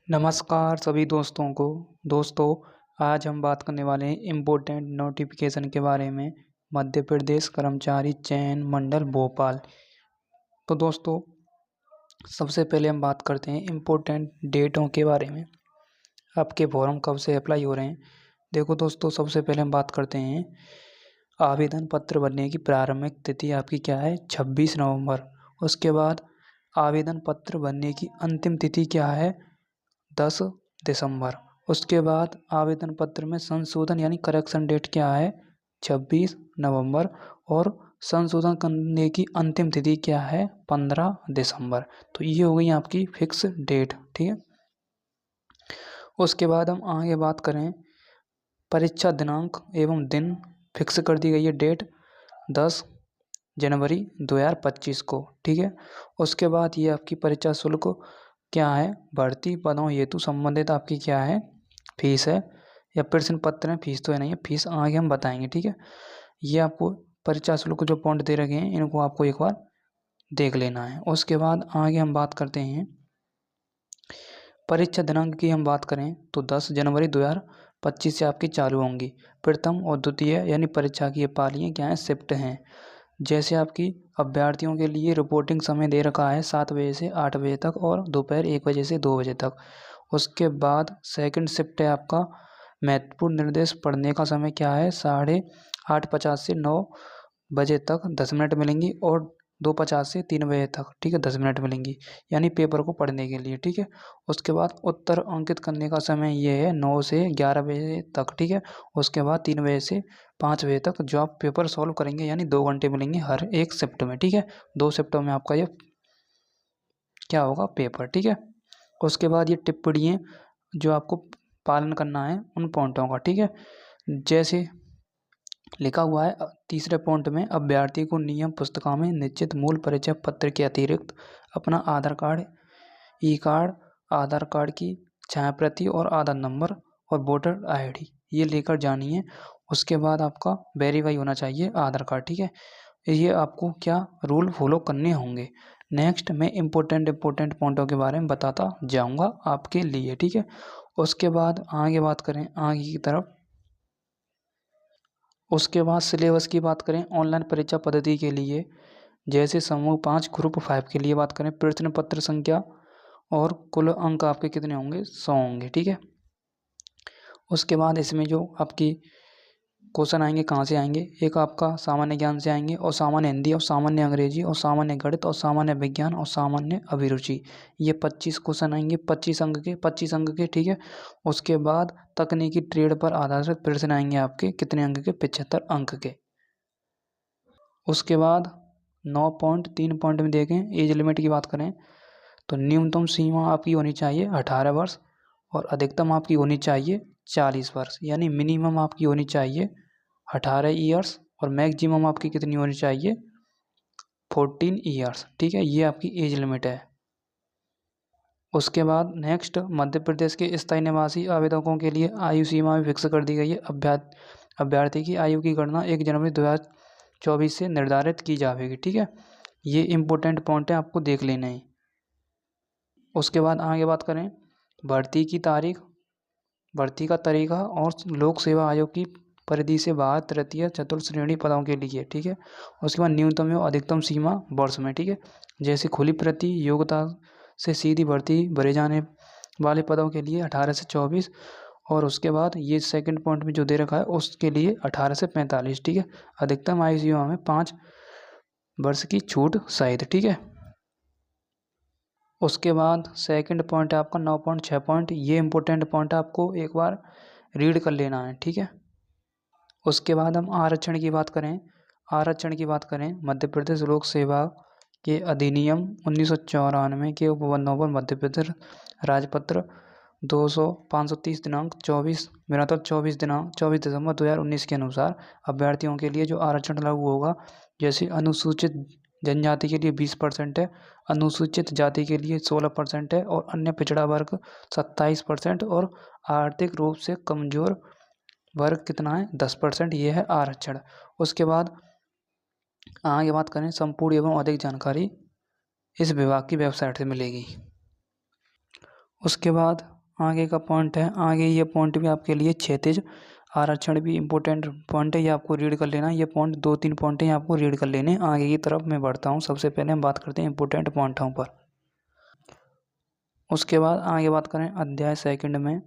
नमस्कार सभी दोस्तों को। दोस्तों, आज हम बात करने वाले हैं इम्पोर्टेंट नोटिफिकेशन के बारे में। मध्य प्रदेश कर्मचारी चयन मंडल भोपाल। तो दोस्तों, सबसे पहले हम बात करते हैं इम्पोर्टेंट डेटों के बारे में। आपके फॉर्म कब से अप्लाई हो रहे हैं। देखो दोस्तों, सबसे पहले हम बात करते हैं आवेदन पत्र भरने की प्रारंभिक तिथि आपकी क्या है, 26 नवंबर। उसके बाद आवेदन पत्र भरने की अंतिम तिथि क्या है, 10 दिसंबर। उसके बाद आवेदन पत्र में संशोधन यानी करेक्शन डेट क्या है, 26 नवंबर। और संशोधन करने की अंतिम तिथि क्या है, 15 दिसंबर। तो ये हो गई आपकी फिक्स डेट, ठीक है। उसके बाद हम आगे बात करें, परीक्षा दिनांक एवं दिन फिक्स कर दी गई है डेट 10 जनवरी 2025 को, ठीक है। उसके बाद ये आपकी परीक्षा शुल्क क्या है, भर्ती पदों हेतु संबंधित आपकी क्या है, फीस है या प्रश्न पत्र है। फीस तो है नहीं है, फीस आगे हम बताएंगे, ठीक है। ये आपको परीक्षा शुल्क जो पॉइंट दे रखे हैं इनको आपको एक बार देख लेना है। उसके बाद आगे हम बात करते हैं परीक्षा दिनांक की। हम बात करें तो 10 जनवरी 2025 से आपकी चालू होंगी। प्रथम और द्वितीय यानी परीक्षा की ये पालियाँ क्या हैं, शिफ्ट हैं। जैसे आपकी अभ्यर्थियों के लिए रिपोर्टिंग समय दे रखा है 7 बजे से 8 बजे तक और दोपहर 1 बजे से 2 बजे तक। उसके बाद सेकंड शिफ्ट है आपका महत्वपूर्ण निर्देश पढ़ने का समय क्या है, 8:50 से 9 बजे तक 10 मिनट मिलेंगी और 2:50 से 3 बजे तक, ठीक है, 10 मिनट मिलेंगी यानी पेपर को पढ़ने के लिए, ठीक है। उसके बाद उत्तर अंकित करने का समय ये है 9 से 11 बजे तक, ठीक है। उसके बाद 3 बजे से 5 बजे तक जो आप पेपर सॉल्व करेंगे यानी 2 घंटे मिलेंगे हर एक शिफ्ट में, ठीक है। 2 शिफ्टों में आपका ये क्या होगा, पेपर, ठीक है। उसके बाद ये टिप्पणियाँ जो आपको पालन करना है उन पॉइंटों का, ठीक है। जैसे लिखा हुआ है तीसरे पॉइंट में, अभ्यर्थी को नियम पुस्तिका में निश्चित मूल परिचय पत्र के अतिरिक्त अपना आधार कार्ड, ई कार्ड, आधार कार्ड की छायाप्रति और आधार नंबर और वोटर आईडी ये लेकर जानी है। उसके बाद आपका वेरीफाई होना चाहिए आधार कार्ड, ठीक है। ये आपको क्या रूल फॉलो करने होंगे। नेक्स्ट मैं इम्पोर्टेंट पॉइंटों के बारे में बताता जाऊंगा आपके लिए, ठीक है। उसके बाद आगे बात करें आगे की तरफ। उसके बाद सिलेबस की बात करें ऑनलाइन परीक्षा पद्धति के लिए, जैसे समूह 5 ग्रुप 5 के लिए बात करें, प्रश्न पत्र संख्या और कुल अंक आपके कितने होंगे, 100 होंगे, ठीक है। उसके बाद इसमें जो आपकी क्वेश्चन आएंगे कहाँ से आएंगे, एक आपका सामान्य ज्ञान से आएंगे और सामान्य हिंदी और सामान्य अंग्रेजी और सामान्य गणित और सामान्य विज्ञान और सामान्य अभिरुचि। ये 25 क्वेश्चन आएंगे 25 अंक के, ठीक है। उसके बाद तकनीकी ट्रेड पर आधारित प्रश्न आएंगे आपके कितने अंक के, 75 अंक के। उसके बाद 9.3 पॉइंट में देखें, एज लिमिट की बात करें तो न्यूनतम सीमा आपकी होनी चाहिए 18 वर्ष और अधिकतम आपकी होनी चाहिए 40 वर्ष, यानी मिनिमम आपकी होनी चाहिए 18 ईयर्स और मैक्सिमम आपकी कितनी होनी चाहिए, 14 ईयर्स, ठीक है। ये आपकी एज लिमिट है। उसके बाद नेक्स्ट, मध्य प्रदेश के स्थायी निवासी आवेदकों के लिए आयु सीमा भी फिक्स कर दी गई है। अभ्यर्थी की आयु की गणना 1 जनवरी 2024 से निर्धारित की जाएगी, ठीक है। ये इंपॉर्टेंट पॉइंट है, आपको देख लेना है। उसके बाद आगे बात करें भर्ती की तारीख, भर्ती का तरीका और लोक सेवा आयोग की परिधि से बाहर तृतीय चतुर्थ श्रेणी पदों के लिए, ठीक है। उसके बाद न्यूनतम एवं अधिकतम सीमा वर्ष में, ठीक है। जैसे खुली प्रति योग्यता से सीधी भर्ती भरे जाने वाले पदों के लिए 18 से 24 और उसके बाद ये सेकंड पॉइंट में जो दे रखा है उसके लिए 18 से 45, ठीक है। अधिकतम आयु सीमा में 5 वर्ष की छूट सहित, ठीक है। उसके बाद सेकंड पॉइंट है आपका 9.6 पॉइंट। ये इंपॉर्टेंट पॉइंट आपको एक बार रीड कर लेना है, ठीक है। उसके बाद हम आरक्षण की बात करें मध्य प्रदेश लोक सेवा के अधिनियम 1994 के उपबंधों पर मध्य प्रदेश राजपत्र 530 दिनांक 24 दिसंबर 2019 के अनुसार अभ्यर्थियों के लिए जो आरक्षण लागू होगा, जैसे अनुसूचित जनजाति के लिए 20% है, अनुसूचित जाति के लिए 16% है और अन्य पिछड़ा वर्ग 27% और आर्थिक रूप से कमजोर वर्ग कितना है, 10%। ये है आरक्षण। उसके बाद आगे बात करें संपूर्ण एवं अधिक जानकारी इस विभाग की वेबसाइट से मिलेगी। उसके बाद आगे का पॉइंट है, आगे ये पॉइंट भी आपके लिए क्षैतिज आरक्षण भी इम्पोर्टेंट पॉइंट है, ये आपको रीड कर लेना। ये पॉइंट 2-3 पॉइंट हैं, आपको रीड कर लेने। आगे की तरफ मैं बढ़ता हूँ। सबसे पहले हम बात करते हैं इम्पोर्टेंट पॉइंटों पर। उसके बाद आगे बात करें अध्याय सेकंड में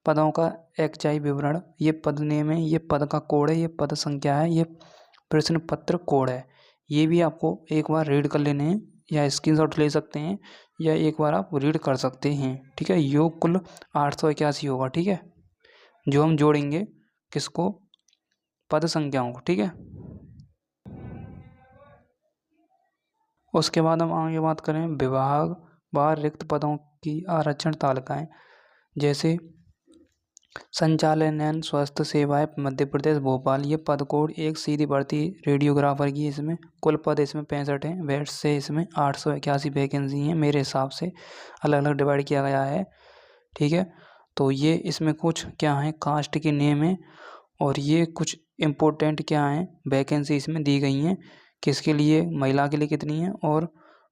पदों का एक्चाई विवरण। ये पद नेम है, ये पद का कोड है, ये पद संख्या है, ये प्रश्न पत्र कोड है। ये भी आपको एक बार रीड कर लेने हैं, या स्क्रीनशॉट ले सकते हैं, या एक बार आप रीड कर सकते हैं। ठीक है, योग कुल 881 होगा। ठीक है, जो हम जोड़ेंगे किसको, पद संख्याओं को। ठीक है, उसके बाद हम आगे बात करें विभाग वार रिक्त पदों की आरक्षण तालिकाएं। जैसे संचालनयन स्वास्थ्य सेवाएं मध्य प्रदेश भोपाल, ये पद कोड एक सीधी भर्ती रेडियोग्राफर की। इसमें कुल पद इसमें 65 हैं। वेट से इसमें 881 वैकेंसी हैं। मेरे हिसाब से अलग अलग डिवाइड किया गया है। ठीक है, तो ये इसमें कुछ क्या है, कास्ट के नेम है, और ये कुछ इम्पोर्टेंट क्या है वैकेंसी इसमें दी गई हैं। किसके लिए, महिला के लिए कितनी है, और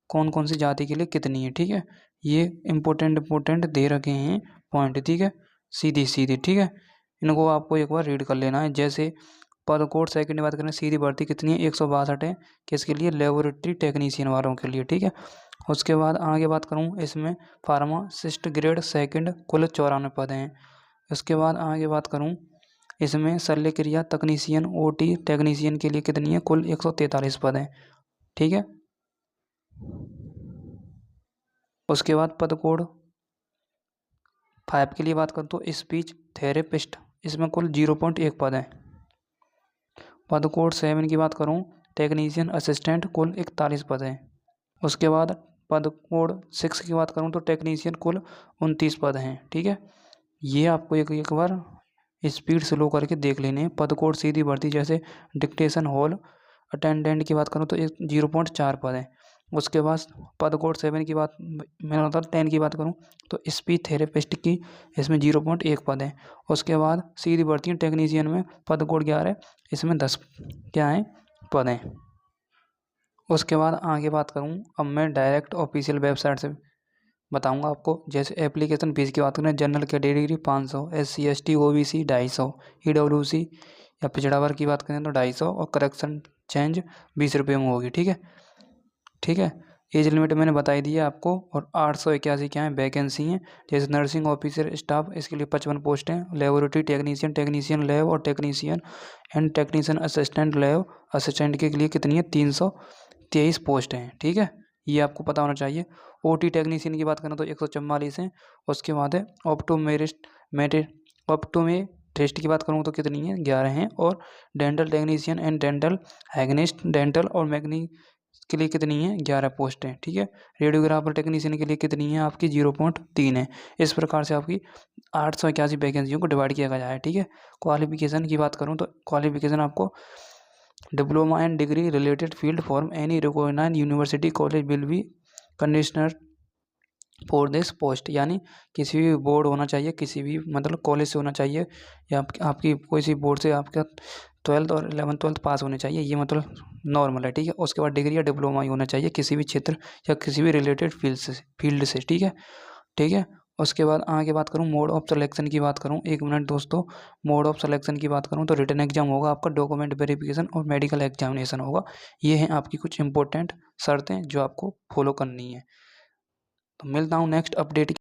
कौन कौन सी जाति के लिए कितनी है। ठीक है, ये इम्पोर्टेंट दे रखे हैं पॉइंट। ठीक है, सीधी सीधी। ठीक है, इनको आपको एक बार रीड कर लेना है। जैसे पद कोड सेकंड बात करें, सीधी भर्ती कितनी है, 162 है। किसके लिए, लेबोरेटरी टेक्नीशियन वालों के लिए। ठीक है, उसके बाद आगे बात करूँ, इसमें फार्मासिस्ट ग्रेड सेकंड कुल 94 पद हैं। उसके बाद आगे बात करूँ, इसमें शल्य क्रिया तकनीशियन ओटी टेक्नीशियन के लिए कितनी है, कुल 143 पद हैं। ठीक है, उसके बाद पद कोड 5 के लिए बात करूँ तो स्पीच थेरेपिस्ट, इसमें कुल 0.1 पद हैं। पद कोड 7 की बात करूँ टेक्नीशियन असिस्टेंट, कुल 41 पद हैं। उसके बाद पद कोड 6 की बात करूँ तो टेक्नीशियन, कुल 29 पद हैं। ठीक है, ये आपको एक बार स्पीड स्लो करके देख लेने हैं। पद कोड सीधी भर्ती जैसे डिक्टेशन हॉल अटेंडेंट की बात करूँ तो 0.4 पद हैं। उसके बाद पद कोड 7 की बात, मैं मतलब 10 की बात करूँ तो स्पीच थेरेपिस्ट की, इसमें 0.1 पद है। उसके बाद सीधी भर्ती टेक्नीशियन में पद कोड 11, इसमें 10 क्या है पद हैं। उसके बाद आगे बात करूँ, अब मैं डायरेक्ट ऑफिशियल वेबसाइट से बताऊंगा आपको। जैसे एप्लीकेशन फीस की बात करें, general category 500, SC ST OBC 250, EWC या पिछड़ा वर्ग की बात करें तो 250, और करेक्शन चेंज 20 रुपये में होगी। ठीक है, ठीक है, एज लिमिट मैंने बताई दी है आपको। और 881 क्या है वैकेंसी हैं। जैसे नर्सिंग ऑफिसर स्टाफ, इसके लिए 55 पोस्ट हैं। लेबोरेटरी टेक्नीशियन, टेक्नीशियन लैब और technician and technician assistant lab assistant के लिए कितनी है, 323 पोस्ट हैं। ठीक है, ये आपको पता होना चाहिए। OT टेक्नीशियन की बात करें तो 144 हैं। उसके बाद है ऑप्टोमेट्रिस्ट की बात करूँ तो कितनी है, 11 हैं। और dental technician and dental hygienist, dental और मैग्नी के लिए कितनी है, 11 पोस्ट हैं। ठीक है, रेडियोग्राफर टेक्नीशियन के लिए कितनी है आपकी, 0.3 है। इस प्रकार से आपकी 881 वैकेंसियों को डिवाइड किया गया है। ठीक है, क्वालिफिकेशन की बात करूँ तो क्वालिफिकेशन आपको diploma and degree related field from any recognised university college will be conditioner for this post, यानी किसी भी बोर्ड होना चाहिए, किसी भी मतलब कॉलेज से होना चाहिए, या आपकी कोई सी बोर्ड से आपका 12th और 11th-12th पास होने चाहिए। ये मतलब नॉर्मल है। ठीक है, उसके बाद डिग्री या डिप्लोमा ही होना चाहिए किसी भी क्षेत्र या किसी भी रिलेटेड फील्ड से। ठीक है, ठीक है, उसके बाद आगे बात करूँ मोड ऑफ सिलेक्शन की बात करूँ, 1 मिनट दोस्तों। मोड ऑफ सिलेक्शन की बात करूँ तो रिटन एग्जाम होगा आपका, डॉक्यूमेंट वेरिफिकेशन और मेडिकल एग्जामिनेशन होगा। ये हैं आपकी कुछ इंपॉर्टेंट शर्तें जो आपको फॉलो करनी है। तो मिलता हूँ नेक्स्ट अपडेट।